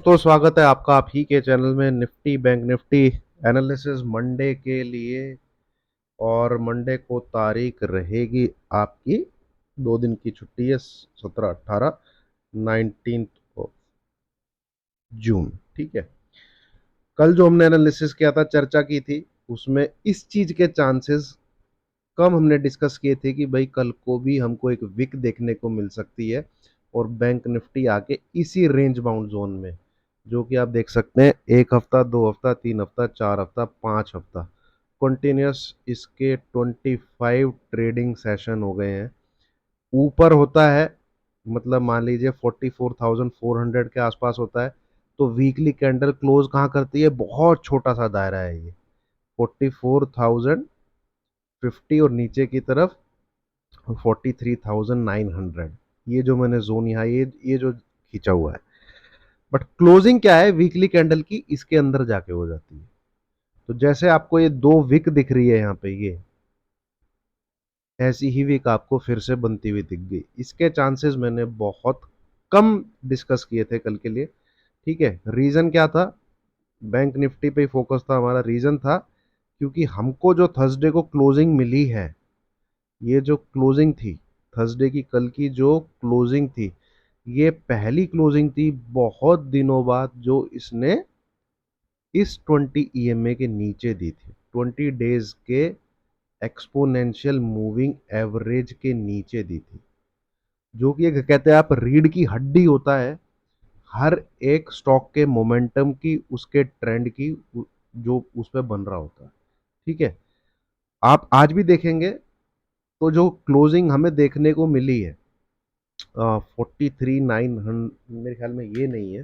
तो स्वागत है आपका आप ही के चैनल में Nifty bank Nifty analysis Monday के लिए। और मंडे को तारीख रहेगी आपकी 2 दिन की छुट्टी है 17 18 19 जून। ठीक है। कल जो हमने एनालिसिस किया था चर्चा की थी उसमें इस चीज के चांसेस कम हमने डिस्कस किए थे कि भाई कल को भी हमको एक विक देखने को मिल सकती है और बैंक निफ्टी आके इसी रेंज बाउंड जोन में जो कि आप देख सकते हैं 1 हफ्ता 2 हफ्ता 3 हफ्ता 4 हफ्ता 5 हफ्ता कंटिन्यूस इसके 25 ट्रेडिंग सेशन हो गए हैं। ऊपर होता है मतलब मान लीजिए 44,400 के आसपास होता है तो वीकली कैंडल क्लोज कहाँ करती है, बहुत छोटा सा दायरा है ये 44,050 और नीचे की तरफ 43,900। ये जो मैंने जोन यहाँ ये जो खींचा हुआ है, बट क्लोजिंग क्या है वीकली कैंडल की इसके अंदर जाके हो जाती है। तो जैसे आपको ये दो विक दिख रही है यहाँ पे, ये ऐसी ही वीक आपको फिर से बनती हुई दिख गई। इसके चांसेस मैंने बहुत कम डिस्कस किए थे कल के लिए। ठीक है, रीजन क्या था, बैंक निफ्टी पे फोकस था हमारा। रीजन था क्योंकि हमको जो थर्सडे को क्लोजिंग मिली है, ये जो क्लोजिंग थी थर्सडे की, कल की जो क्लोजिंग थी, ये पहली क्लोजिंग थी बहुत दिनों बाद जो इसने इस 20 ईएमए के नीचे दी थी, 20 डेज के एक्सपोनेंशियल मूविंग एवरेज के नीचे दी थी, जो कि एक कहते हैं आप रीढ़ की हड्डी होता है हर एक स्टॉक के मोमेंटम की, उसके ट्रेंड की, जो उस पर बन रहा होता है। ठीक है, आप आज भी देखेंगे तो जो क्लोजिंग हमें देखने को मिली है 43,900, मेरे ख्याल में ये नहीं है।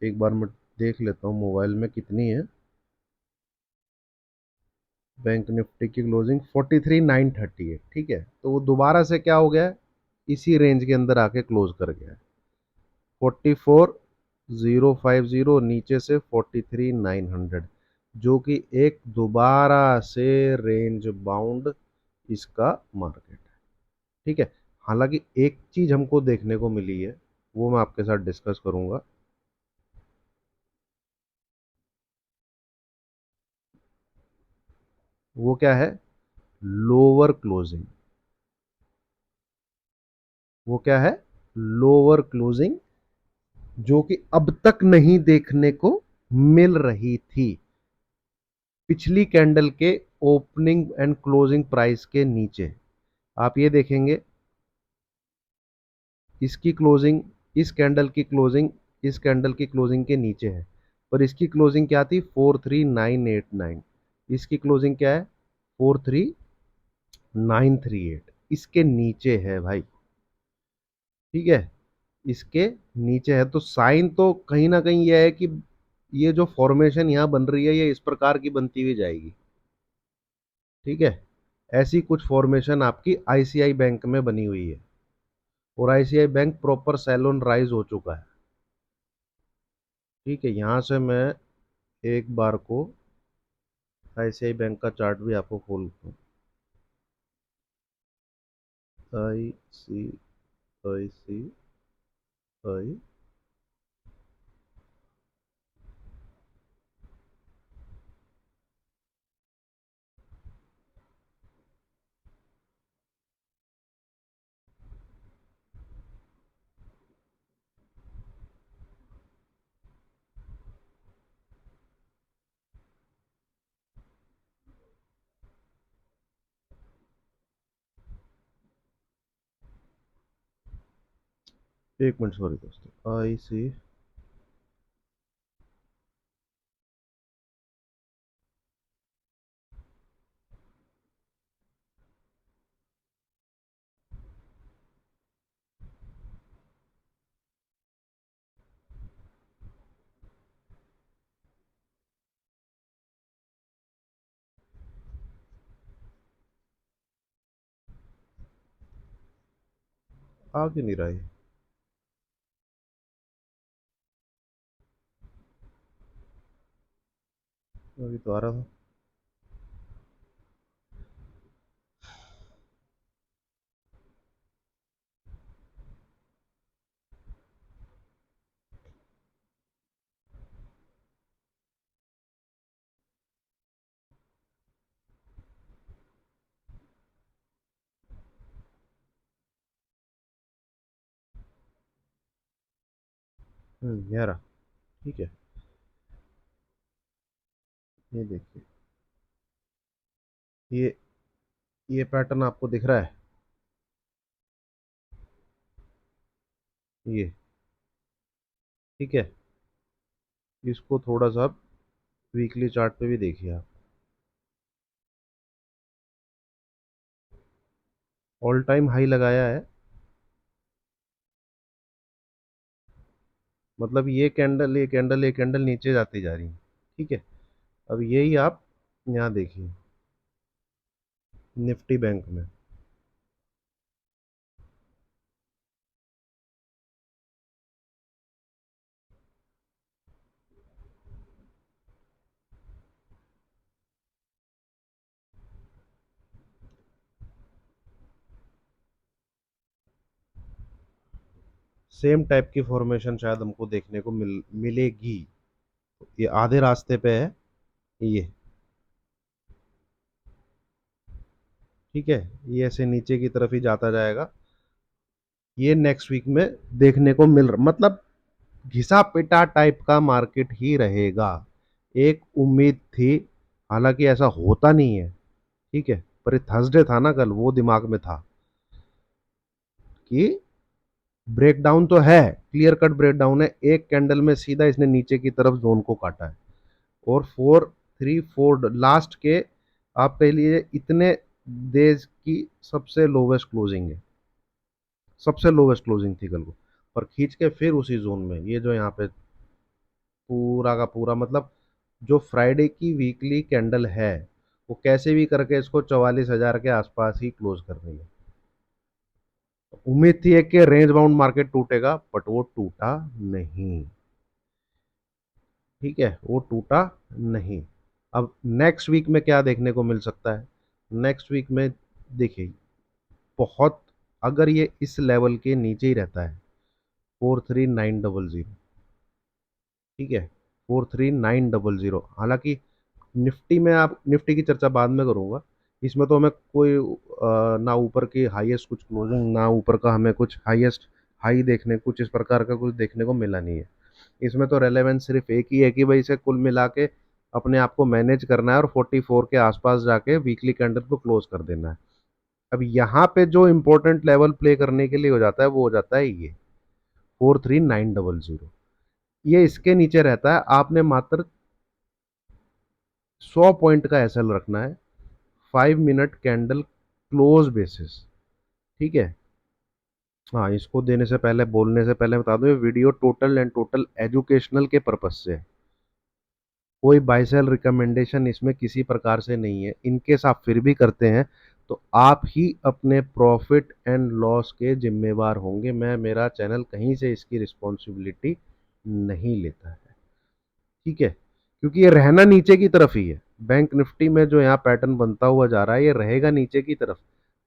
एक बार मैं देख लेता हूँ मोबाइल में कितनी है। बैंक निफ्टी की क्लोजिंग 43,930 है। ठीक है, तो वो दोबारा से क्या हो गया है, इसी रेंज के अंदर आके क्लोज कर गया है 44,050, नीचे से 43,900, जो कि एक दोबारा से रेंज बाउंड इसका मार्केट है। ठीक है, हालांकि एक चीज हमको देखने को मिली है वो मैं आपके साथ डिस्कस करूंगा। वो क्या है, लोअर क्लोजिंग। वो क्या है, लोअर क्लोजिंग, जो कि अब तक नहीं देखने को मिल रही थी पिछली कैंडल के ओपनिंग एंड क्लोजिंग प्राइस के नीचे। आप ये देखेंगे इसकी क्लोजिंग, इस कैंडल की क्लोजिंग इस कैंडल की क्लोजिंग के नीचे है, पर इसकी क्लोजिंग क्या थी 43,989। इसकी क्लोजिंग क्या है 43,938, इसके नीचे है भाई। ठीक है, इसके नीचे है, तो साइन तो कहीं ना कहीं यह है कि ये जो फॉर्मेशन यहां बन रही है ये इस प्रकार की बनती हुई जाएगी। ठीक है, ऐसी कुछ फॉर्मेशन आपकी आईसीआई बैंक में बनी हुई है और ICI bank proper sell on rise हो चुका है। ठीक है, यहां से मैं एक बार को आईसीआई बैंक का चार्ट भी आपको खोल, आई सी आई सी आई, एक मिनट सॉरी दोस्तों, आई सी आ क्यों नहीं रहा है, अभी तो आ रहा था। ये रहा। ठीक है, ये देखिए, ये ये पैटर्न आपको दिख रहा है, ये। ठीक है, इसको थोड़ा सा वीकली चार्ट पे भी देखिए आप। ऑल टाइम हाई लगाया है, मतलब ये कैंडल, ये कैंडल, ये कैंडल नीचे जाती जा रही है। ठीक है, अब यही आप यहाँ देखिए, निफ्टी बैंक में। सेम टाइप की फॉर्मेशन शायद हमको देखने को मिलेगी। ये आधे रास्ते पे है, ये। ठीक है, ये ऐसे नीचे की तरफ ही जाता जाएगा। ये नेक्स्ट वीक में देखने को मिल रहा, मतलब घिसा पिटा टाइप का मार्केट ही रहेगा। एक उम्मीद थी, हालांकि ऐसा होता नहीं है। ठीक है, पर ये थर्सडे था ना कल, वो दिमाग में था कि ब्रेकडाउन तो है, क्लियर कट ब्रेकडाउन है। एक कैंडल में सीधा इसने नीचे की तरफ जोन को काटा है, और 434 लास्ट के, आप कह लीजिए इतने देश की सबसे लोवेस्ट क्लोजिंग है, सबसे लोवेस्ट क्लोजिंग थी कल को। पर खींच के फिर उसी जोन में, ये जो यहाँ पे पूरा का पूरा, मतलब जो फ्राइडे की वीकली कैंडल है, वो कैसे भी करके इसको 44,000 के आसपास ही क्लोज कर रही है। उम्मीद थी कि रेंज बाउंड मार्केट टूटेगा, बट वो टूटा नहीं। ठीक है, वो टूटा नहीं। अब नेक्स्ट वीक में क्या देखने को मिल सकता है? नेक्स्ट वीक में देखिए, बहुत, अगर ये इस लेवल के नीचे ही रहता है, 43900, ठीक है, 43900, हालांकि निफ्टी में, आप निफ्टी की चर्चा बाद में करूंगा। इसमें तो हमें कोई ना ऊपर की हाईएस्ट कुछ क्लोजिंग, ना ऊपर का हमें कुछ हाईएस्ट हाई देखने, कुछ इस प्रकार का कुछ देखने को मिला नहीं है। इसमें तो रेलेवेंस सिर्फ एक ही है कि भाई इसे कुल मिला के अपने आप को मैनेज करना है, और 44 के आसपास जाके वीकली कैंडल को क्लोज कर देना है। अब यहाँ पे जो इंपॉर्टेंट लेवल प्ले करने के लिए हो जाता है, वो हो जाता है ये 43900। ये इसके नीचे रहता है, आपने मात्र 100 पॉइंट का एसएल रखना है, 5 मिनट कैंडल क्लोज बेसिस। ठीक है। हाँ, इसको देने से पहले, बोलने से पहले बता दूं, ये video total and total educational के पर्पज से है। कोई बाय सेल रिकमेंडेशन इसमें किसी प्रकार से नहीं है। इनकेस आप फिर भी करते हैं, तो आप ही अपने प्रॉफिट एंड लॉस के जिम्मेवार होंगे। मैं, मेरा चैनल कहीं से इसकी रिस्पॉन्सिबिलिटी नहीं लेता है। ठीक है, क्योंकि ये रहना नीचे की तरफ ही है। बैंक निफ्टी में जो यहाँ पैटर्न बनता हुआ जा रहा है, ये रहेगा नीचे की तरफ।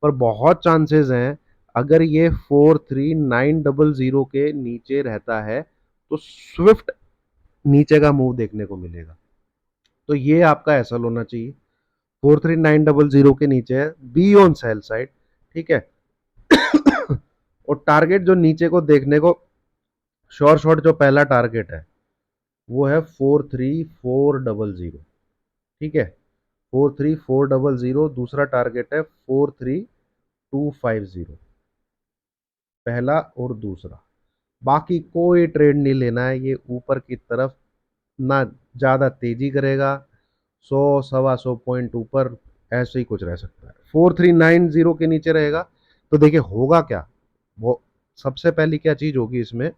पर बहुत चांसेस हैं, अगर ये 43900 के नीचे रहता है, तो स्विफ्ट नीचे का मूव देखने को मिलेगा। तो ये आपका ऐसा होना चाहिए, 43900 के नीचे है, बी ऑन सेल साइड। ठीक है। और टारगेट जो नीचे को देखने को, शॉर्ट शॉर्ट जो पहला टारगेट है, वो है 43400। ठीक है, 43400। दूसरा टारगेट है 43250, पहला और दूसरा। बाकी कोई ट्रेड नहीं लेना है, ये ऊपर की तरफ ना ज्यादा तेजी करेगा, 100 125 पॉइंट ऊपर ऐसे ही कुछ रह सकता है। 4390 के नीचे रहेगा, तो देखिए होगा क्या। वो सबसे पहली क्या चीज होगी इसमें,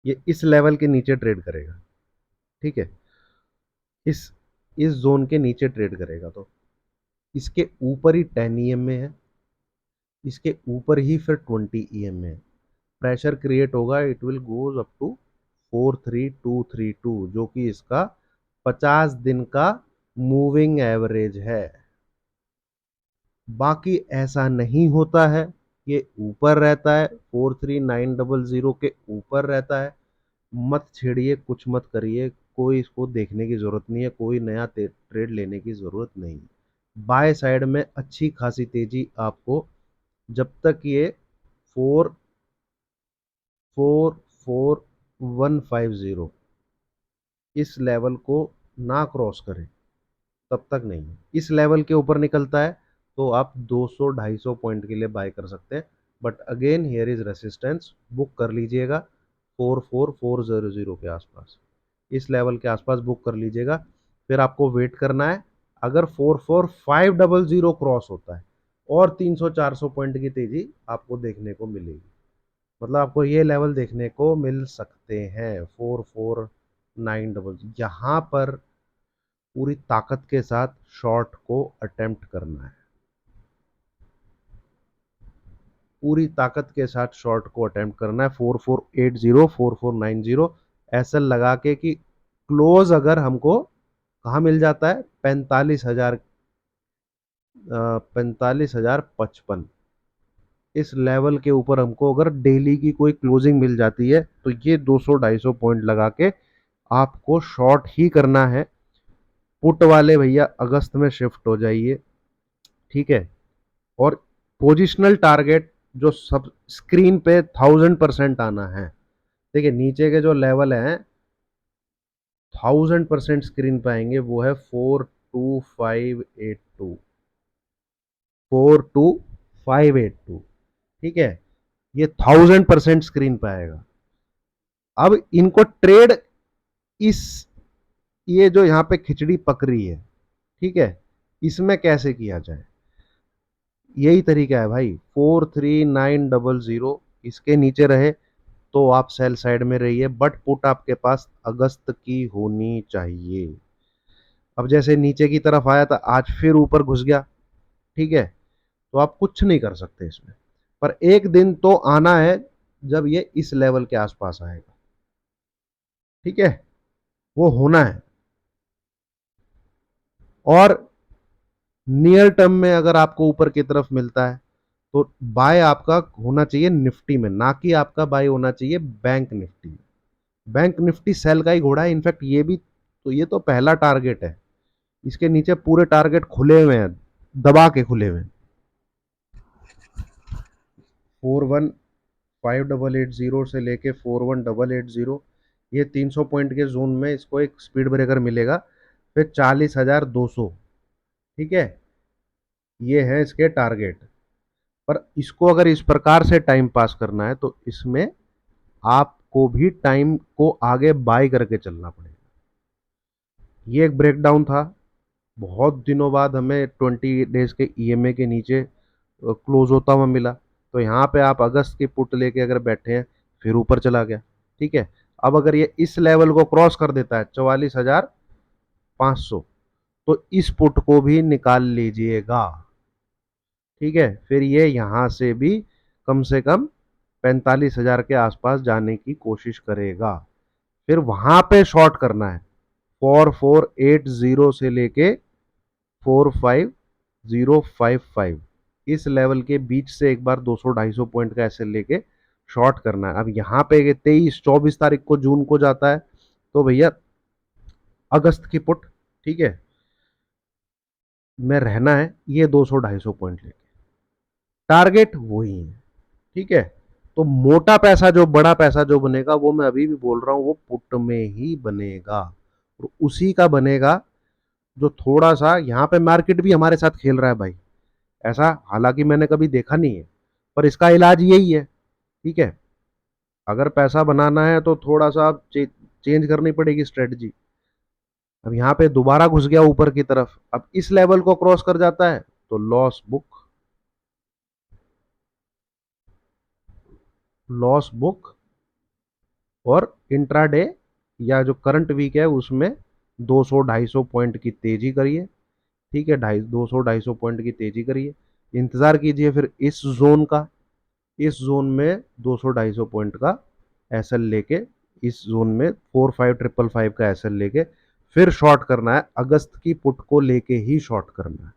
ये इस लेवल के नीचे ट्रेड करेगा। ठीक है, इस इस जोन के नीचे ट्रेड करेगा, तो इसके ऊपर ही 10 EM में है, इसके ऊपर ही फिर 20 EM में है। प्रेशर क्रिएट होगा, it will goes up to 43232, जो कि इसका 50 दिन का मूविंग एवरेज है। बाकी ऐसा नहीं होता है, ये ऊपर रहता है, 43900 के ऊपर रहता है। मत छेड़िए, कुछ मत करिए, कोई इसको देखने की जरूरत नहीं है, कोई नया ट्रेड लेने की जरूरत नहीं। बाय साइड में अच्छी खासी तेजी आपको, जब तक ये 444 150 इस लेवल को ना क्रॉस करे तब तक नहीं है। इस लेवल के ऊपर निकलता है तो आप 200-250 पॉइंट के लिए बाय कर सकते हैं। But again here is resistance, book कर लीजिएगा 44400 के आसपास, इस लेवल के आसपास बुक कर लीजिएगा। फिर आपको वेट करना है। अगर 44500 क्रॉस होता है और 300-400 पॉइंट की तेजी आपको देखने को मिलेगी। मतलब आपको ये लेवल देखने को मिल सकते हैं 44900। यहाँ पर पूरी ताकत के साथ शॉर्ट को अटेम्प्ट करना है, पूरी ताकत के साथ शॉर्ट को अटेम्प्ट करना है। 4480 4490 एसएल लगा के कि क्लोज अगर हमको कहाँ मिल जाता है 45,000, 45,055 इस लेवल के ऊपर हमको अगर डेली की कोई क्लोजिंग मिल जाती है तो ये 200-250 पॉइंट लगा के आपको शॉर्ट ही करना है। पुट वाले भैया अगस्त में शिफ्ट हो जाइए, ठीक है। और पोजिशनल टारगेट जो सब स्क्रीन पे 1000% आना है। देखिए नीचे के जो लेवल हैं 1000% स्क्रीन पे आएंगे, वो है 42582, 42582, ठीक है। ये 1000% स्क्रीन पे आएगा। अब इनको ट्रेड इस ये जो यहाँ पे खिचड़ी पक रही है, ठीक है, इसमें कैसे किया जाए, यही तरीका है भाई। 43900 इसके नीचे रहे तो आप सेल साइड में रहिए, बट पुट आपके पास अगस्त की होनी चाहिए। अब जैसे नीचे की तरफ आया था, आज फिर ऊपर घुस गया, ठीक है, तो आप कुछ नहीं कर सकते इसमें। पर एक दिन तो आना है जब ये इस लेवल के आसपास आएगा, ठीक है, वो होना है। और नियर टर्म में अगर आपको ऊपर की तरफ मिलता है तो बाय आपका होना चाहिए निफ्टी में, ना कि आपका बाय होना चाहिए बैंक निफ्टी में। बैंक निफ्टी सेल का ही घोड़ा है। इनफैक्ट ये भी तो, ये तो पहला टारगेट है, इसके नीचे पूरे टारगेट खुले हुए हैं, दबा के खुले हुए हैं। 41580 से लेके 41880, ये 300 पॉइंट के जोन में इसको एक स्पीड ब्रेकर मिलेगा। फिर 40,200, ठीक है, ये है इसके टारगेट। पर इसको अगर इस प्रकार से टाइम पास करना है तो इसमें आपको भी टाइम को आगे बाय करके चलना पड़ेगा। ये एक ब्रेकडाउन था, बहुत दिनों बाद हमें 20 डेज के ईएमए के नीचे क्लोज होता हुआ मिला। तो यहाँ पे आप अगस्त की पुट लेके अगर बैठे हैं, फिर ऊपर चला गया, ठीक है। अब अगर ये इस लेवल को क्रॉस कर देता है 44,500, तो इस पुट को भी निकाल लीजिएगा, ठीक है। फिर ये यहाँ से भी कम से कम 45,000 के आसपास जाने की कोशिश करेगा। फिर वहां पे शॉर्ट करना है 4480 से लेके 45055, इस लेवल के बीच से एक बार 200-250 पॉइंट का एसएल लेके शॉर्ट करना है। अब यहाँ पे 23-24 तारीख को जून को जाता है तो भैया अगस्त की पुट, ठीक है, में रहना है ये 200-250 पॉइंट लेके, टारगेट वही है, ठीक है। तो मोटा पैसा जो, बड़ा पैसा जो बनेगा, वो मैं अभी भी बोल रहा हूं वो पुट में ही बनेगा, और उसी का बनेगा जो थोड़ा सा यहाँ पे मार्केट भी हमारे साथ खेल रहा है भाई। ऐसा हालांकि मैंने कभी देखा नहीं है, पर इसका इलाज यही है, ठीक है। अगर पैसा बनाना है तो थोड़ा सा चेंज करनी पड़ेगी स्ट्रेटजी। अब यहाँ पे दोबारा घुस गया ऊपर की तरफ, अब इस लेवल को क्रॉस कर जाता है तो लॉस बुक, लॉस बुक। और इंट्राडे या जो करंट वीक है उसमें 200-250 पॉइंट की तेजी करिए, ठीक है, 200-250 पॉइंट की तेजी करिए। इंतजार कीजिए फिर इस जोन का, इस जोन में 200-250 पॉइंट का एसएल लेके, इस जोन में 4555 का एसएल लेके फिर शॉर्ट करना है। अगस्त की पुट को लेके ही शॉर्ट करना है।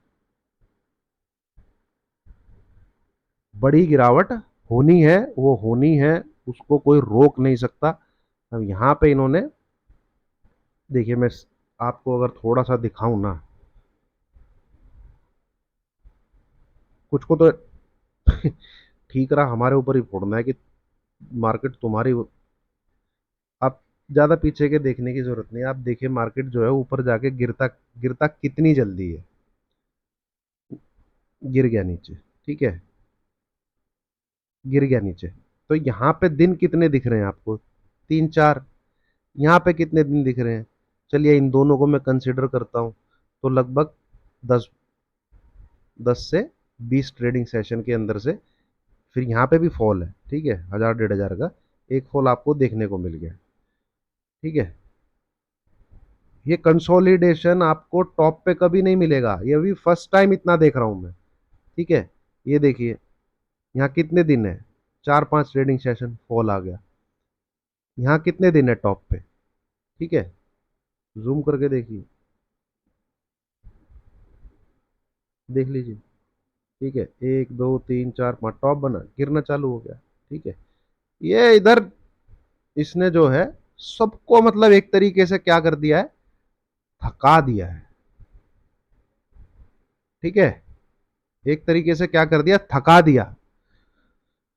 बड़ी गिरावट होनी है, वो होनी है, उसको कोई रोक नहीं सकता। अब यहाँ पे इन्होंने, देखिए मैं आपको अगर थोड़ा सा दिखाऊं ना, कुछ को तो ठीक रहा, हमारे ऊपर ही फोड़ना है कि मार्केट तुम्हारी। ज्यादा पीछे के देखने की जरूरत नहीं है। आप देखिए मार्केट जो है ऊपर जाके गिरता गिरता कितनी जल्दी है, गिर गया नीचे। ठीक है, गिर गया नीचे। तो यहाँ पे दिन कितने दिख रहे हैं आपको? तीन चार। यहाँ पे कितने दिन दिख रहे हैं? चलिए इन दोनों को मैं कंसिडर करता हूँ, तो लगभग 10 से 20 ट्रेडिंग सेशन के अंदर से फिर यहाँ पे भी फॉल है। ठीक है, 1000 1500 का एक फॉल आपको देखने को मिल गया। ठीक है, ये कंसोलिडेशन आपको टॉप पे कभी नहीं मिलेगा, ये अभी फर्स्ट टाइम इतना देख रहा हूं मैं। ठीक है, ये देखिए यहाँ कितने दिन है, 4 5 ट्रेडिंग सेशन फॉल आ गया। यहाँ कितने दिन है टॉप पे? ठीक है, जूम करके देखिए, देख लीजिए। ठीक है, 1 2 3 4 5 टॉप बना, गिरना चालू हो गया। ठीक है, ये इधर इसने जो है सबको मतलब एक तरीके से क्या कर दिया है, थका दिया है। ठीक है, एक तरीके से क्या कर दिया, थका दिया।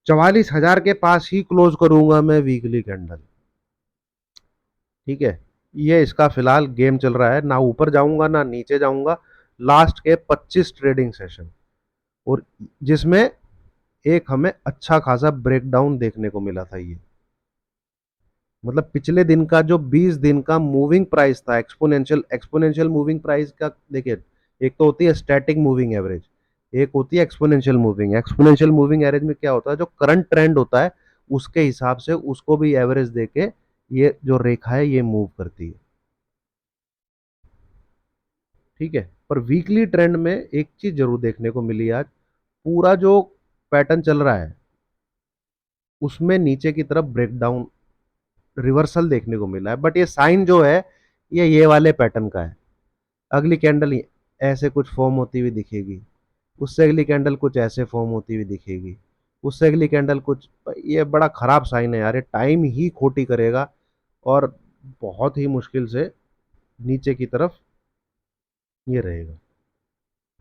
44,000 के पास ही क्लोज करूंगा मैं वीकली कैंडल। ठीक है, ये इसका फिलहाल गेम चल रहा है, ना ऊपर जाऊंगा ना नीचे जाऊंगा। लास्ट के 25 ट्रेडिंग सेशन, और जिसमें एक हमें अच्छा खासा ब्रेकडाउन देखने को मिला था। ये मतलब पिछले दिन का जो 20 दिन का मूविंग प्राइस था, एक्सपोनेंशियल एक्सपोनेंशियल मूविंग प्राइस का देखिए, एक तो होती है स्टैटिक मूविंग एवरेज, एक होती है exponential moving. Exponential moving average में क्या होता है, जो करंट ट्रेंड होता है उसके हिसाब से उसको भी एवरेज देके ये जो रेखा है ये मूव करती है। ठीक है, पर वीकली ट्रेंड में एक चीज जरूर देखने को मिली आज, पूरा जो पैटर्न चल रहा है उसमें नीचे की तरफ ब्रेकडाउन रिवर्सल देखने को मिला है, बट ये साइन जो है ये वाले पैटर्न का है। अगली कैंडल ऐसे कुछ फॉर्म होती हुई दिखेगी, उससे अगली कैंडल कुछ ऐसे फॉर्म होती हुई दिखेगी, उससे अगली कैंडल कुछ। ये बड़ा खराब साइन है यार, ये टाइम ही खोटी करेगा और बहुत ही मुश्किल से नीचे की तरफ ये रहेगा,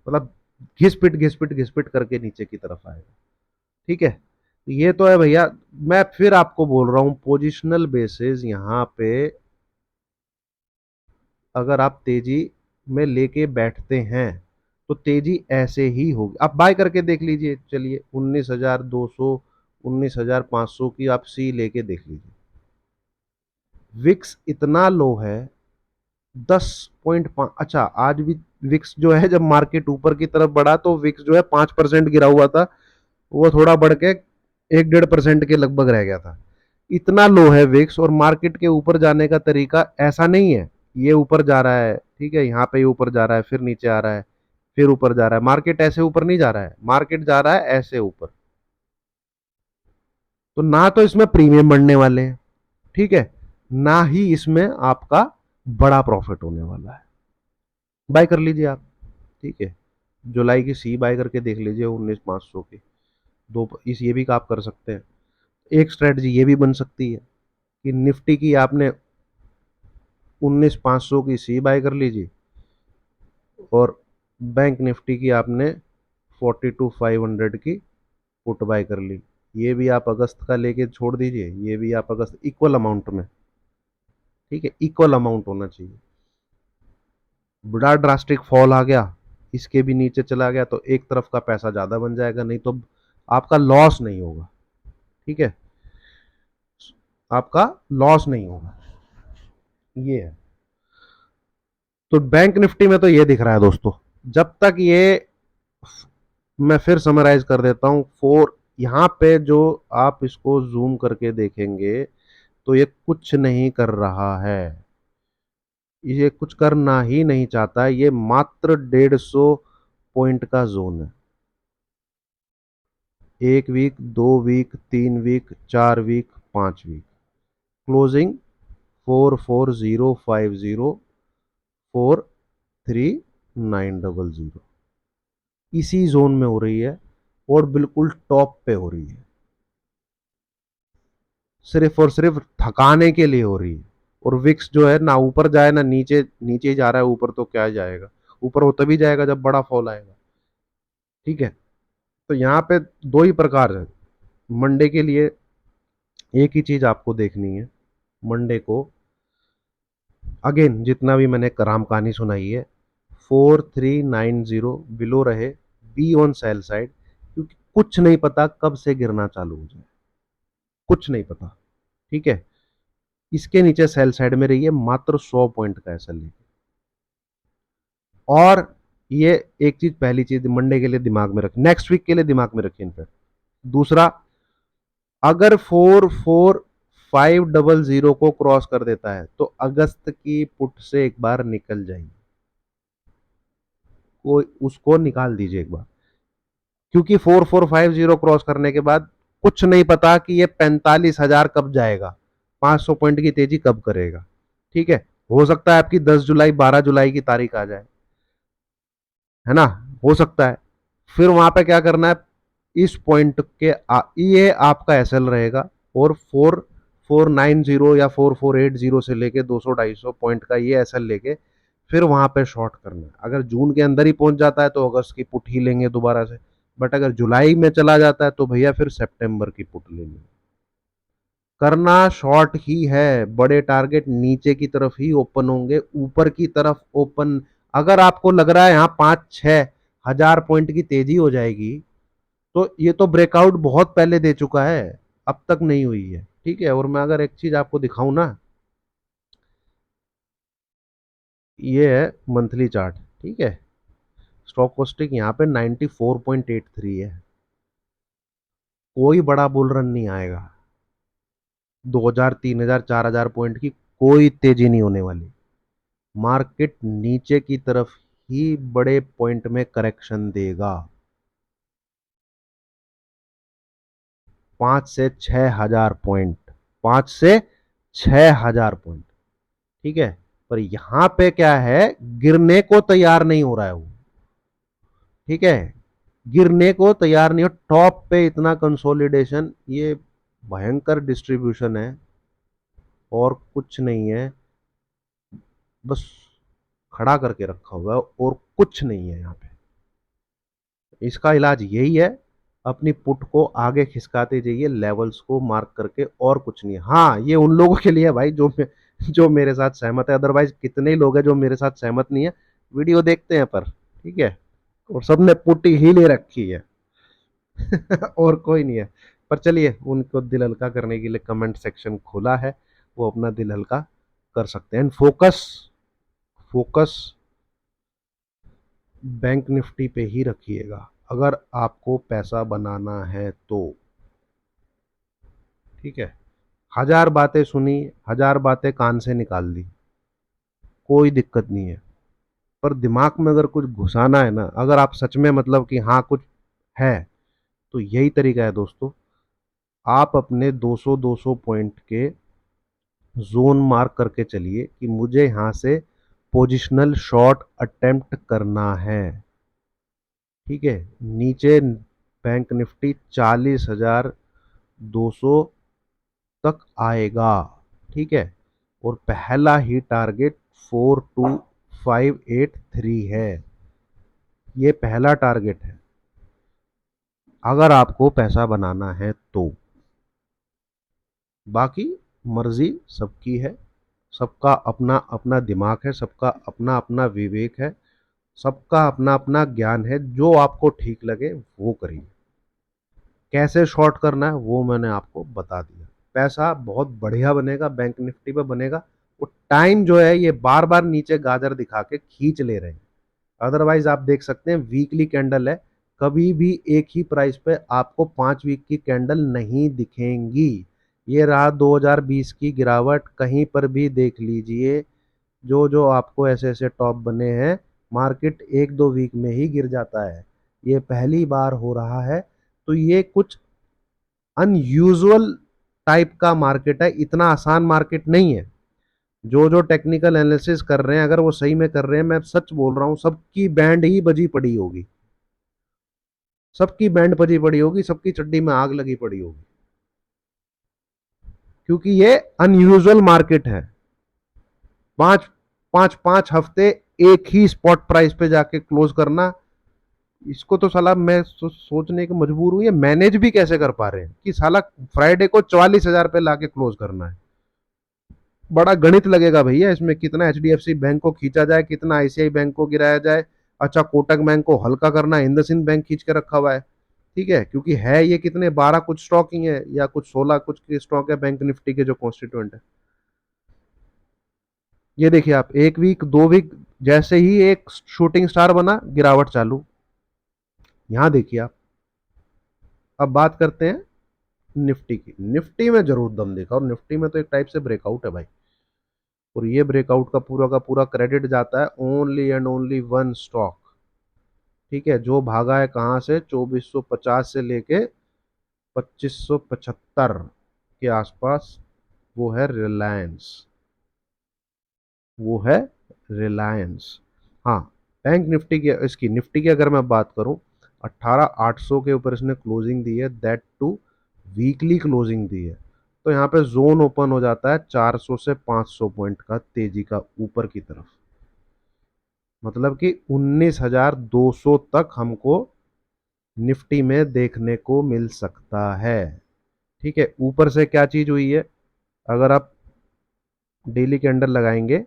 मतलब घिस पिट करके नीचे की तरफ आएगा। ठीक है, ये तो है भैया। मैं फिर आपको बोल रहा हूं, पोजिशनल बेसिस यहाँ पे अगर आप तेजी में लेके बैठते हैं तो तेजी ऐसे ही होगी। आप बाय करके देख लीजिए, चलिए 19,200 19,500 की आप सी लेके देख लीजिए। विक्स इतना लो है, 10.5। अच्छा, आज भी विक्स जो है जब मार्केट ऊपर की तरफ बढ़ा तो विक्स जो है 5% गिरा हुआ था, वो थोड़ा बढ़ के 1 1.5% के लगभग रह गया था। इतना लो है विक्स, और मार्केट के ऊपर जाने का तरीका ऐसा नहीं है। ये ऊपर जा रहा है, ठीक है, यहाँ पे ऊपर जा रहा है, फिर नीचे आ रहा है, फिर ऊपर जा रहा है। मार्केट ऐसे ऊपर नहीं जा रहा है, मार्केट जा रहा है ऐसे ऊपर। तो ना तो इसमें प्रीमियम बढ़ने वाले हैं, ठीक है, ना ही इसमें आपका बड़ा प्रॉफिट होने वाला है। बाय कर लीजिए आप। ठीक है, जुलाई की सी बाय करके देख लीजिए 19,500 की। दो इस ये भी आप कर सकते हैं। एक स्ट्रेटजी ये भी बन सकती है कि निफ्टी की आपने 19,500 की सी बाय कर लीजिए, और बैंक निफ्टी की आपने 42,500 की पुट बाय कर ली। ये भी आप अगस्त का लेके छोड़ दीजिए, ये भी आप अगस्त, इक्वल अमाउंट में। ठीक है, इक्वल अमाउंट होना चाहिए। बड़ा ड्रास्टिक फॉल आ गया, इसके भी नीचे चला गया तो एक तरफ का पैसा ज्यादा बन जाएगा, नहीं तो आपका लॉस नहीं होगा। ठीक है, आपका लॉस नहीं होगा। ये है। तो बैंक निफ्टी में तो ये दिख रहा है दोस्तों, जब तक ये, मैं फिर समराइज कर देता हूं, फोर यहाँ पे जो आप इसको जूम करके देखेंगे तो ये कुछ नहीं कर रहा है, ये कुछ करना ही नहीं चाहता है। ये मात्र 150 पॉइंट का जोन है। 1 week, 2 week, 3 week, 4 week, 5 week, closing 44050, 43900, इसी जोन में हो रही है, और बिल्कुल टॉप पे हो रही है। सिर्फ और सिर्फ थकाने के लिए हो रही है। और विक्स जो है ना ऊपर जाए ना नीचे, नीचे ही जा रहा है, ऊपर तो क्या जाएगा, ऊपर वो तभी जाएगा जब बड़ा फॉल आएगा। ठीक है, तो यहाँ पे दो ही प्रकार है मंडे के लिए। एक ही चीज आपको देखनी है मंडे को, अगेन जितना भी मैंने राम कहानी सुनाई है, 4390 बिलो रहे, बी ऑन सेल साइड, क्योंकि कुछ नहीं पता कब से गिरना चालू हो जाए, कुछ नहीं पता। ठीक है, इसके नीचे सेल साइड में रही है, मात्र 100 पॉइंट का ऐसा लेके। और ये एक चीज, पहली चीज मंडे के लिए दिमाग में रखिए, नेक्स्ट वीक के लिए दिमाग में रखिए इनफैक्ट। दूसरा, अगर 44500 को क्रॉस कर देता है तो अगस्त की पुट से एक बार निकल जाइए, कोई उसको निकाल दीजिए एक बार, क्योंकि 4450 क्रॉस करने के बाद कुछ नहीं पता कि ये 45,000 कब जाएगा, 500 पॉइंट की तेजी कब करेगा। ठीक है, हो सकता है आपकी 10 जुलाई 12 जुलाई की तारीख आ जाए, है ना, हो सकता है। फिर वहां पे क्या करना है, इस पॉइंट के ये आपका एसएल रहेगा, और 4490 या 4480 से लेके 200 250 पॉइंट का ये एसएल लेके फिर वहां पे शॉर्ट करना है। अगर जून के अंदर ही पहुंच जाता है तो अगस्त की पुट ही लेंगे दोबारा से, बट अगर जुलाई में चला जाता है तो भैया फिर सितंबर की पुट लेंगे। करना शॉर्ट ही है, बड़े टारगेट नीचे की तरफ ही ओपन होंगे, ऊपर की तरफ ओपन। अगर आपको लग रहा है यहाँ 5-6 हजार पॉइंट की तेजी हो जाएगी, तो ये तो ब्रेकआउट बहुत पहले दे चुका है, अब तक नहीं हुई है। ठीक है, और मैं अगर एक चीज आपको दिखाऊं ना, ये है मंथली चार्ट। ठीक है, स्टॉक कोस्टिक यहाँ पे 94.83 है, कोई बड़ा बुल रन नहीं आएगा, 2000 3000 4000 पॉइंट की कोई तेजी नहीं होने वाली। मार्केट नीचे की तरफ ही बड़े पॉइंट में करेक्शन देगा, 5 से 6 हजार पॉइंट, 5 से 6 हजार पॉइंट। ठीक है, पर यहां पे क्या है, गिरने को तैयार नहीं हो रहा है वो। ठीक है, गिरने को तैयार नहीं हो, टॉप पे इतना कंसोलिडेशन, ये भयंकर डिस्ट्रीब्यूशन है और कुछ नहीं है, बस खड़ा करके रखा हुआ है और कुछ नहीं है यहाँ पे। इसका इलाज यही है, अपनी पुट को आगे खिसकाते जाइए लेवल्स को मार्क करके, और कुछ नहीं। हाँ, ये उन लोगों के लिए है भाई जो मेरे साथ सहमत है, अदरवाइज कितने लोग हैं जो मेरे साथ सहमत नहीं है, वीडियो देखते हैं पर। ठीक है, और सबने पुट ही ले रखी है और कोई नहीं है। पर चलिए, उनको दिल हल्का करने के लिए कमेंट सेक्शन खुला है, वो अपना दिल हल्का कर सकते हैं। And focus, focus bank Nifty पे ही रखिएगा अगर आपको पैसा बनाना है तो। ठीक है, हजार बातें सुनी, हजार बातें कान से निकाल दी, कोई दिक्कत नहीं है, पर दिमाग में अगर कुछ घुसाना है ना, अगर आप सच में मतलब कि हाँ कुछ है, तो यही तरीका है दोस्तों। आप अपने 200-200 पॉइंट के जोन मार्क करके चलिए कि मुझे यहां से पोजिशनल शॉर्ट अटेम्प्ट करना है। ठीक है, नीचे बैंक निफ्टी 40,200 तक आएगा। ठीक है, और पहला ही टारगेट 42583 है, ये पहला टारगेट है अगर आपको पैसा बनाना है तो। बाकी मर्जी सबकी है, सबका अपना अपना दिमाग है, सबका अपना अपना विवेक है, सबका अपना अपना ज्ञान है, जो आपको ठीक लगे वो करिए। कैसे शॉर्ट करना है वो मैंने आपको बता दिया। पैसा बहुत बढ़िया बनेगा, बैंक निफ्टी पे बनेगा। वो टाइम जो है, ये बार बार नीचे गाजर दिखा के खींच ले रहे हैं, अदरवाइज आप देख सकते हैं वीकली कैंडल है, कभी भी एक ही प्राइस पे आपको 5 वीक की कैंडल नहीं दिखेंगी। ये रहा 2020 की गिरावट, कहीं पर भी देख लीजिए, जो जो आपको ऐसे ऐसे टॉप बने हैं, मार्केट 1-2 वीक में ही गिर जाता है। ये पहली बार हो रहा है, तो ये कुछ अनयूजुअल टाइप का मार्केट है, इतना आसान मार्केट नहीं है। जो जो टेक्निकल एनालिसिस कर रहे हैं, अगर वो सही में कर रहे हैं, मैं सच बोल रहा हूं, सबकी बैंड ही बजी पड़ी होगी, सबकी बैंड बजी पड़ी होगी, सबकी चड्डी में आग लगी पड़ी होगी, क्योंकि ये अनयूजुअल मार्केट है। पांच पांच पांच हफ्ते एक ही स्पॉट प्राइस पे जाके क्लोज करना, इसको तो साला मैं सोचने के मजबूर हूं, ये मैनेज भी कैसे कर पा रहे हैं कि साला फ्राइडे को 44,000 पे लाके क्लोज करना है। बड़ा गणित लगेगा भैया इसमें, कितना एचडीएफसी बैंक को खींचा जाए, कितना आईसीआई बैंक को गिराया जाए। अच्छा, कोटक बैंक को हल्का करना, इंडसइंड बैंक खींच के रखा हुआ है। ठीक है, क्योंकि है ये कितने 12 कुछ स्टॉक ही है, या कुछ 16 कुछ के स्टॉक है बैंक निफ्टी के जो कॉन्स्टिट्यूएंट है। ये देखिए आप, एक वीक 2 वीक जैसे ही एक शूटिंग स्टार बना, गिरावट चालू। यहां देखिए आप। अब बात करते हैं निफ्टी की। निफ्टी में जरूर दम देखा, और निफ्टी में तो एक टाइप से ब्रेकआउट है भाई। और ये ब्रेकआउट का पूरा क्रेडिट जाता है only and only one stock. ठीक है, जो भागा है कहां से, 2450 से लेके 2575 के आसपास, वो है रिलायंस। वो है रिलायंस। हाँ, बैंक निफ्टी की, इसकी निफ्टी की अगर मैं बात करूं, 18800 के ऊपर इसने क्लोजिंग दी है, दैट टू वीकली क्लोजिंग दी है। तो यहाँ पे जोन ओपन हो जाता है 400 से 500 पॉइंट का तेजी का ऊपर की तरफ। मतलब कि 19200 तक हमको निफ्टी में देखने को मिल सकता है। ठीक है, ऊपर से क्या चीज हुई है, अगर आप डेली कैंडल लगाएंगे,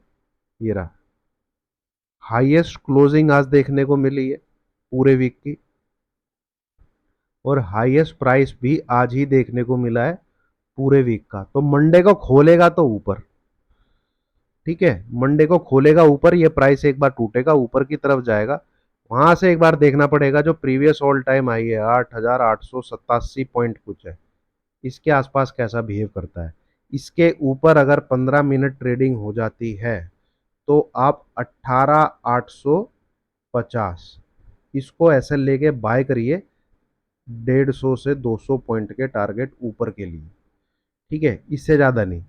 ये रहा, हाईएस्ट क्लोजिंग आज देखने को मिली है पूरे वीक की, और हाईएस्ट प्राइस भी आज ही देखने को मिला है पूरे वीक का। तो मंडे को खोलेगा तो ऊपर। ठीक है, मंडे को खोलेगा ऊपर, ये प्राइस एक बार टूटेगा, ऊपर की तरफ जाएगा। वहां से एक बार देखना पड़ेगा जो प्रीवियस ऑल टाइम आई है 8887 पॉइंट कुछ है, इसके आसपास कैसा बिहेव करता है। इसके ऊपर अगर 15 मिनट ट्रेडिंग हो जाती है, तो आप 18850 इसको ऐसे लेके बाय करिए, 150 से 200 पॉइंट के टारगेट ऊपर के लिए। ठीक है, इससे ज्यादा नहीं,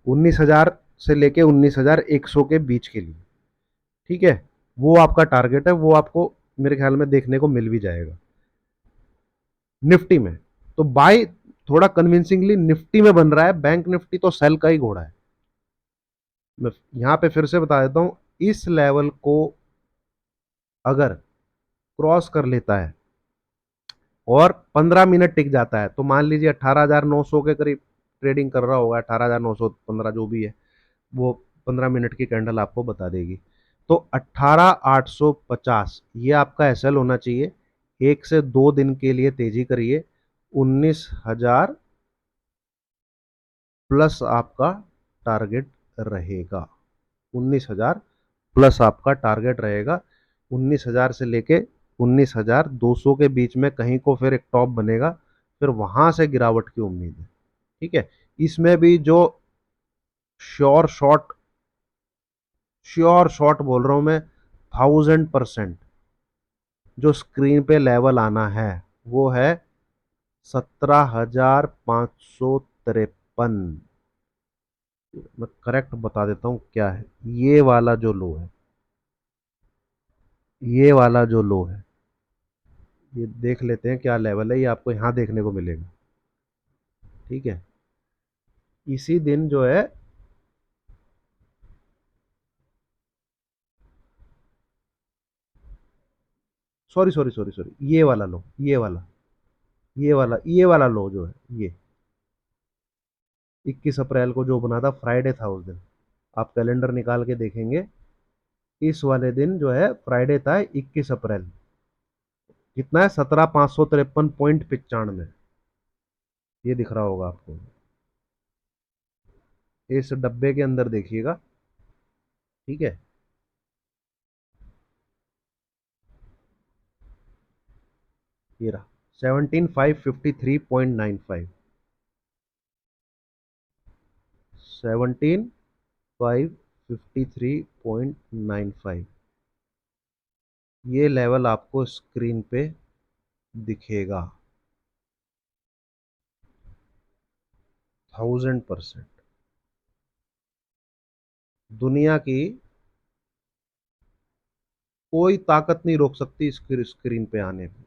19000 से लेके 19100 के बीच के लिए। ठीक है, वो आपका टारगेट है, वो आपको मेरे ख्याल में देखने को मिल भी जाएगा निफ्टी में। तो बाय थोड़ा कन्विंसिंगली निफ्टी में बन रहा है, बैंक निफ्टी तो सेल का ही घोड़ा है। मैं यहां पे फिर से बता देता हूं, इस लेवल को अगर क्रॉस कर लेता है और 15 मिनट टिक जाता है, तो मान लीजिए 18900 के करीब ट्रेडिंग कर रहा होगा, 18915 जो भी है, वो 15 मिनट की कैंडल आपको बता देगी। तो 18850 ये आपका एसएल होना चाहिए। 1 से 2 दिन के लिए तेजी करिए, 19000 प्लस आपका टारगेट रहेगा। 19000 प्लस आपका टारगेट रहेगा। 19000 से लेके 19200 के बीच में कहीं को फिर एक टॉप बनेगा, फिर वहां से गिरावट की उम्मीद है। ठीक है, इसमें भी जो श्योर शॉट, श्योर शॉट बोल रहा हूं मैं, 1000%, जो स्क्रीन पे लेवल आना है वो है 17553। मैं करेक्ट बता देता हूं क्या है, ये वाला जो लो है, ये वाला जो लो है, ये देख लेते हैं क्या लेवल है, ये आपको यहां देखने को मिलेगा। ठीक है, इसी दिन जो है, सॉरी सॉरी सॉरी सॉरी, ये वाला लो, ये वाला लो जो है, ये 21 अप्रैल को जो बना था, फ्राइडे था उस दिन, आप कैलेंडर निकाल के देखेंगे, इस वाले दिन जो है फ्राइडे था 21 अप्रैल। कितना है, 17553.95। ये दिख रहा होगा आपको, इस डब्बे के अंदर देखिएगा। ठीक है, ये रहा 17553.95। 17553.95, ये लेवल आपको स्क्रीन पे दिखेगा 1000%। दुनिया की कोई ताकत नहीं रोक सकती इसकी स्क्रीन पे आने में,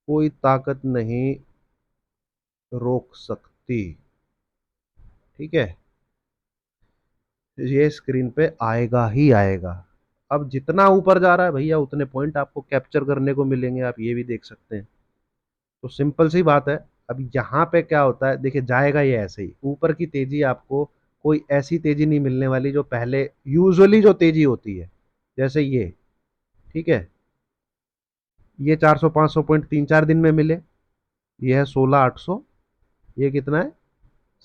कोई ताकत नहीं रोक सकती। ठीक है, ये स्क्रीन पे आएगा ही आएगा। अब जितना ऊपर जा रहा है भैया, उतने पॉइंट आपको कैप्चर करने को मिलेंगे, आप ये भी देख सकते हैं। तो सिंपल सी बात है, अब यहाँ पे क्या होता है, देखिए जाएगा ये ऐसे ही ऊपर की तेजी, आपको कोई ऐसी तेजी नहीं मिलने वाली जो पहले यूजुअली जो तेजी होती है, जैसे ये, ठीक है, ये 400 500 पॉइंट 3 4 दिन में मिले, ये है 16 800, ये कितना है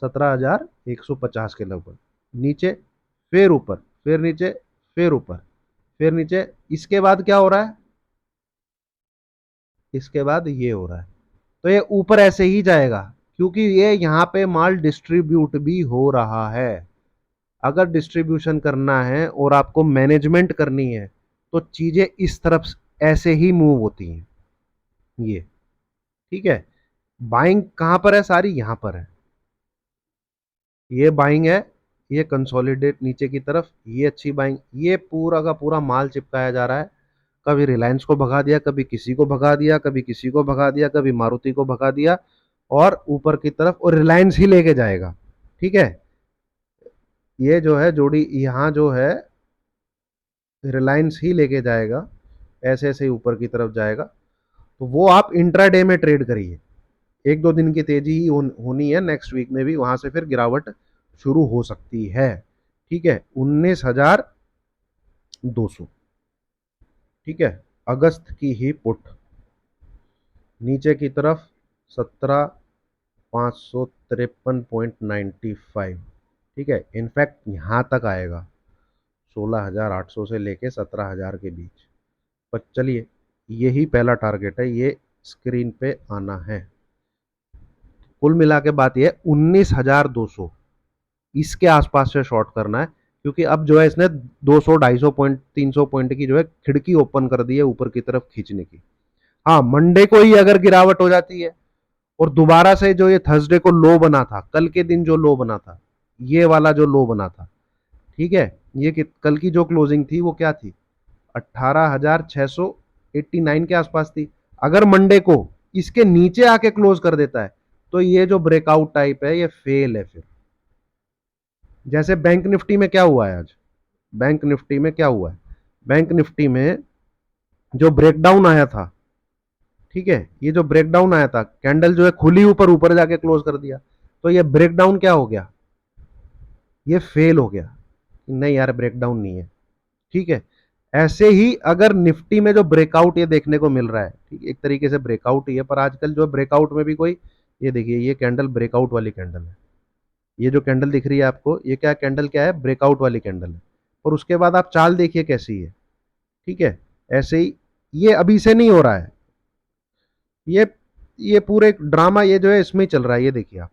17 150 के लगभग, नीचे, फिर ऊपर, फिर नीचे, फिर ऊपर, फिर नीचे, इसके बाद क्या हो रहा है, इसके बाद ये हो रहा है, तो ये ऊपर ऐसे ही जाएगा, क्योंकि ये यहाँ पे माल डिस्ट्रीब्यूट भी हो रहा है। अगर डिस्ट्रीब्यूशन करना है और आपको मैनेजमेंट करनी है तो चीजें इस तरफ ऐसे ही मूव होती हैं, ये, ठीक है। बाइंग कहां पर है, सारी यहां पर है, ये बाइंग है, ये कंसोलिडेट नीचे की तरफ, ये अच्छी बाइंग, ये पूरा का पूरा माल चिपकाया जा रहा है, कभी रिलायंस को भगा दिया, कभी किसी को भगा दिया, कभी किसी को भगा दिया, कभी मारुति को भगा दिया, और ऊपर की तरफ और रिलायंस ही लेके जाएगा, ठीक है। ये जो है जोड़ी यहाँ जो है रिलायंस ही लेके जाएगा, ऐसे ऐसे ही ऊपर की तरफ जाएगा, तो वो आप इंट्राडे में ट्रेड करिए, 1 2 दिन की तेजी ही होनी है, नेक्स्ट वीक में भी वहां से फिर गिरावट शुरू हो सकती है, ठीक है। 19,200, ठीक है, अगस्त की ही पुट, नीचे की तरफ 17,553.95, ठीक है, इनफैक्ट यहां तक आएगा 16,800 से लेके 17,000 के बीच, पर चलिए यही पहला टारगेट है, ये स्क्रीन पे आना है। कुल मिला के बात ये 19,200, इसके आसपास से शॉर्ट करना है, क्योंकि अब जो है इसने 200 250 पॉइंट 300 पॉइंट की जो है खिड़की ओपन कर दी है ऊपर की तरफ खींचने की। हाँ, मंडे को ही अगर गिरावट हो जाती है और दोबारा से जो ये थर्सडे को लो बना था, कल के दिन जो लो बना था, ये वाला जो लो बना था, ठीक है, ये कल की जो क्लोजिंग थी वो क्या थी, 18,689 के आसपास थी। अगर मंडे को इसके नीचे आके क्लोज कर देता है तो ये जो ब्रेकआउट टाइप है ये फेल है फिर। जैसे बैंक निफ्टी में क्या हुआ है आज, बैंक निफ्टी में क्या हुआ है, बैंक निफ्टी में जो ब्रेकडाउन आया था, ठीक है, ये जो ब्रेकडाउन आया था, कैंडल जो है खुली ऊपर, ऊपर जाके क्लोज कर दिया, तो ये ब्रेकडाउन क्या हो गया, ये फेल हो गया, नहीं यार ब्रेकडाउन नहीं है, ठीक है। ऐसे ही अगर निफ्टी में जो ब्रेकआउट ये देखने को मिल रहा है, ठीक, एक तरीके से ब्रेकआउट ही है, पर आजकल जो ब्रेकआउट में भी कोई, ये देखिए ये कैंडल ब्रेकआउट वाली कैंडल है, ये जो कैंडल दिख रही है आपको, ये क्या कैंडल क्या है, ब्रेकआउट वाली कैंडल है, और उसके बाद आप चाल देखिए कैसी है, ठीक है। ऐसे ही ये अभी से नहीं हो रहा है, ये ये पूरे ड्रामा ये जो है इसमें ही चल रहा है, ये देखिए आप,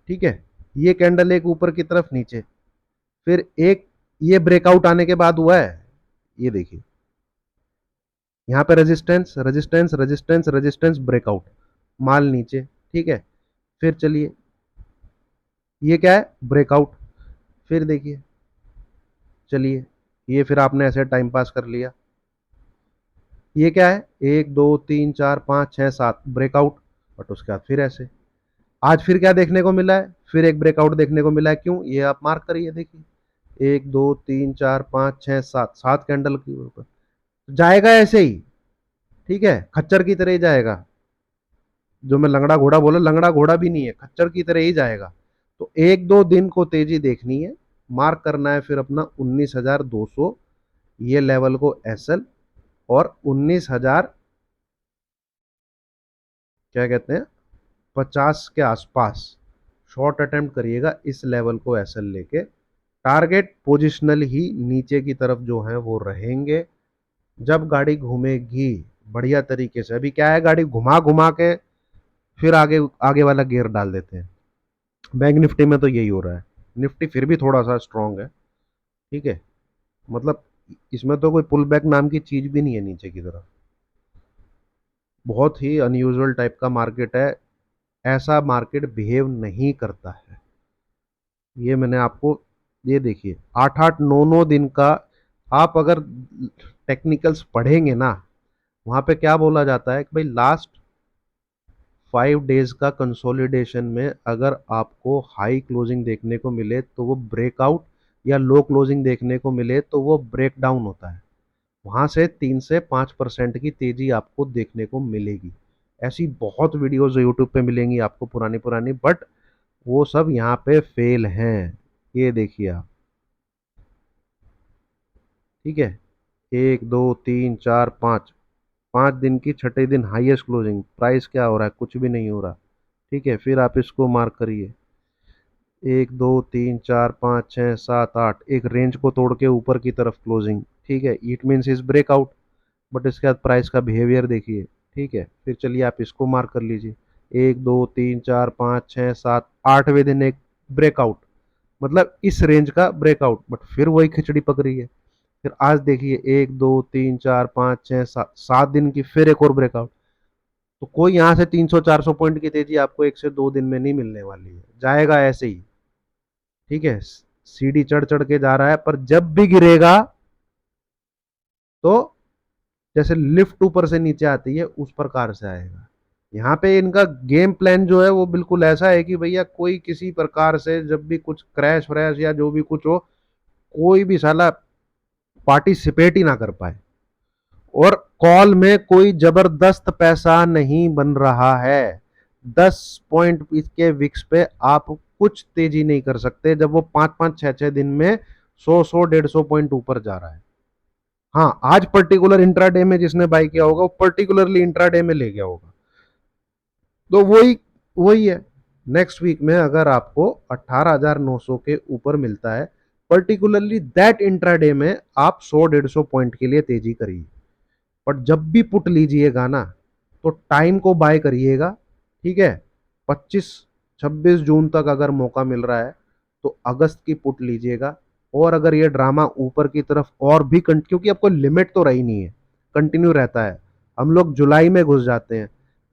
ठीक है, ये कैंडल एक ऊपर की तरफ नीचे, फिर एक ये ब्रेकआउट आने के बाद हुआ है, ये देखिए यहाँ पे resistance resistance resistance resistance breakout, माल नीचे, ठीक है, फिर चलिए ये क्या है, ब्रेकआउट, फिर देखिए, चलिए ये फिर आपने ऐसे टाइम पास कर लिया, ये क्या है, 1 2 3 4 5 6 7 ब्रेकआउट, बट उसके बाद फिर ऐसे, आज फिर क्या देखने को मिला है, फिर एक ब्रेकआउट देखने को मिला है, क्यों, ये आप मार्क करिए देखिए, 1 2 3 4 5 6 7, 7 कैंडल के ऊपर जाएगा ऐसे ही, ठीक है, खच्चर की तरह ही जाएगा, जो मैं लंगड़ा घोड़ा बोला, लंगड़ा घोड़ा भी नहीं है, खच्चर की तरह ही जाएगा, तो 1 2 दिन को तेजी देखनी है, मार्क करना है फिर अपना 19,200, ये लेवल को एसएल, और 19,000 क्या कहते हैं 50 के आसपास शॉर्ट अटेम्प्ट करिएगा इस लेवल को एसएल लेके, टारगेट पोजिशनल ही नीचे की तरफ जो है वो रहेंगे, जब गाड़ी घूमेगी बढ़िया तरीके से, अभी क्या है गाड़ी घुमा घुमा के फिर आगे आगे वाला गियर डाल देते हैं, बैंक निफ्टी में तो यही हो रहा है, निफ्टी फिर भी थोड़ा सा स्ट्रांग है, ठीक है, मतलब इसमें तो कोई पुल बैक नाम की चीज भी नहीं है नीचे की तरफ, बहुत ही अनयूजुअल टाइप का मार्केट है, ऐसा मार्केट बिहेव नहीं करता है, ये मैंने आपको, ये देखिए 8 8 9 9 दिन का, आप अगर टेक्निकल्स पढ़ेंगे ना, वहां पे क्या बोला जाता है कि भाई लास्ट 5 डेज का कंसोलिडेशन में अगर आपको हाई क्लोजिंग देखने को मिले तो वो ब्रेकआउट, या लो क्लोजिंग देखने को मिले तो वो ब्रेक डाउन होता है, वहां से 3 से 5% की तेजी आपको देखने को मिलेगी। ऐसी बहुत वीडियोस यूट्यूब पे मिलेंगी आपको पुरानी पुरानी, बट वो सब यहाँ पे फेल हैं। ये देखिए आप। ठीक है, 1 2 3 4 5, 5 दिन की छठे दिन हाईएस्ट क्लोजिंग प्राइस क्या हो रहा है, कुछ भी नहीं हो रहा। ठीक है, फिर आप इसको मार्क करिए, 1 2 3 4 5 6 7 8, एक रेंज को तोड़ के ऊपर की तरफ क्लोजिंग। ठीक है, it means is breakout. But इसके बाद प्राइस का बिहेवियर देखिए। ठीक है, फिर चलिए आप इसको मार्क कर लीजिए, 1 2 3 4 5 6 7, 8वें दिन एक ब्रेकआउट, मतलब इस रेंज का ब्रेकआउट, बट फिर वही खिचड़ी पक रही है। फिर आज देखिए 1 2 3 4 5 6 7, 7 दिन की फिर एक और ब्रेकआउट। तो कोई यहाँ से 300 400 पॉइंट की तेजी आपको 1 से 2 दिन में नहीं मिलने वाली है, जाएगा ऐसे ही। ठीक है, सीढ़ी चढ़ चढ़ के जा रहा है, पर जब भी गिरेगा तो जैसे लिफ्ट ऊपर से नीचे आती है उस प्रकार से आएगा। यहाँ पे इनका गेम प्लान जो है वो बिल्कुल ऐसा है कि भैया कोई किसी प्रकार से जब भी कुछ क्रैश व्रैश या जो भी कुछ हो, कोई भी साला पार्टिसिपेट ही ना कर पाए। और कॉल में कोई जबरदस्त पैसा नहीं बन रहा है। 10 पॉइंट इसके विक्स पे आप कुछ तेजी नहीं कर सकते जब वो 5 5 6 6 दिन में 100 100 150 पॉइंट ऊपर जा रहा है। हाँ, आज पर्टिकुलर इंट्राडे में जिसने बाई किया होगा वो पर्टिकुलरली इंट्राडे में ले गया होगा। तो वही वही है। नेक्स्ट वीक में अगर आपको 18,900 के ऊपर मिलता है, पर्टिकुलरली दैट इंट्राडे में आप 100 150 पॉइंट के लिए तेजी करिए। बट जब भी पुट लीजिएगा ना, तो टाइम को बाय करिएगा। ठीक है, 25 26 जून तक अगर मौका मिल रहा है तो अगस्त की पुट लीजिएगा। और अगर ये ड्रामा ऊपर की तरफ और भी क्योंकि आपको लिमिट तो रही नहीं है, कंटिन्यू रहता है। हम लोग जुलाई में घुस जाते हैं,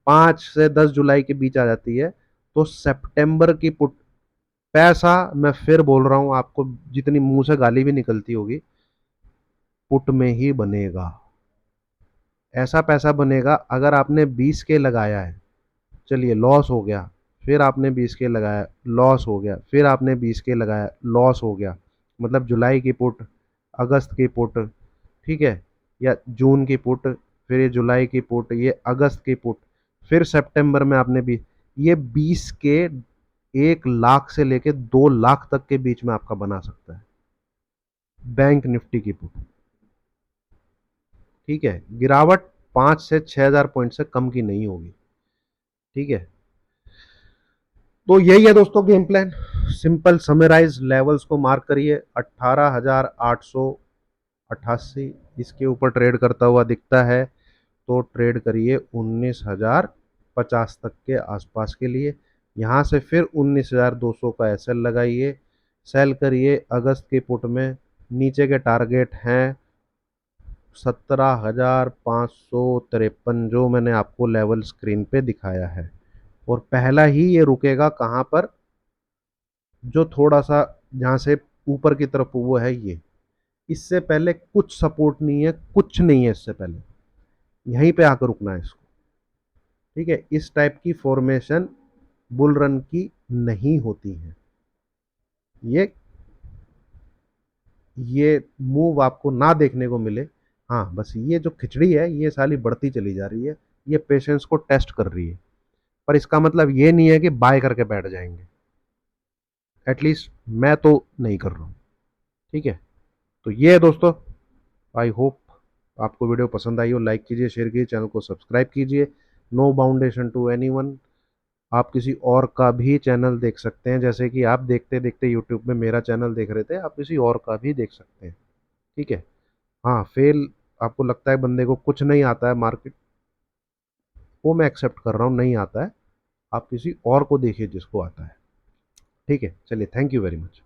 5 से 10 जुलाई के बीच आ जाती है, तो सितंबर की पुट पैसा, मैं फिर बोल रहा हूं आपको, जितनी मुंह से गाली भी निकलती होगी, पुट में ही बनेगा। ऐसा पैसा बनेगा, अगर आपने 20 के लगाया है, चलिए लॉस हो गया, फिर आपने 20 के लगाया, लॉस हो गया, फिर आपने 20 के लगाया, लॉस हो गया, मतलब जुलाई की पुट, अगस्त की पुट, ठीक है, या जून की पुट, फिर ये जुलाई की पुट, ये अगस्त की पुट, फिर सितंबर में आपने भी, ये 20 के 1 लाख से लेके 2 लाख तक के बीच में आपका बना सकता है बैंक निफ्टी की पुट। ठीक है, गिरावट 5 से 6 हजार पॉइंट से कम की नहीं होगी। ठीक है, तो यही है दोस्तों game plan. Simple summarize levels को मार्क करिए, 18,888 इसके ऊपर ट्रेड करता हुआ दिखता है तो ट्रेड करिए 19,050 तक के आसपास के लिए। यहाँ से फिर 19,200 का एसएल लगाइए, सेल करिए अगस्त के पुट में। नीचे के टारगेट हैं 17,553 जो मैंने आपको लेवल स्क्रीन पे दिखाया है। और पहला ही ये रुकेगा कहाँ पर, जो थोड़ा सा जहाँ से ऊपर की तरफ वो है ये, इससे पहले कुछ सपोर्ट नहीं है, कुछ नहीं है इससे पहले, यहीं पे आकर रुकना है इसको। ठीक है, इस टाइप की फॉर्मेशन बुल रन की नहीं होती है। ये ये मूव आपको ना देखने को मिले। हाँ, बस ये जो खिचड़ी है ये साली बढ़ती चली जा रही है, ये पेशेंस को टेस्ट कर रही है, पर इसका मतलब ये नहीं है कि बाय करके बैठ जाएंगे। एटलीस्ट मैं तो नहीं कर रहा हूँ। ठीक है, तो ये है दोस्तों। आई होप आपको वीडियो पसंद आई हो। लाइक कीजिए, शेयर कीजिए, चैनल को सब्सक्राइब कीजिए। No boundation to anyone. आप किसी और का भी चैनल देख सकते हैं, जैसे कि आप देखते देखते यूट्यूब में मेरा चैनल देख रहे थे, आप किसी और का भी देख सकते हैं। ठीक है, हाँ फेल, आपको लगता है बंदे को कुछ नहीं आता है मार्केट, वो मैं एक्सेप्ट कर रहा हूँ, नहीं आता है। आप किसी और को देखिए जिसको आता है। ठीक है, चलिए, थैंक यू वेरी मच।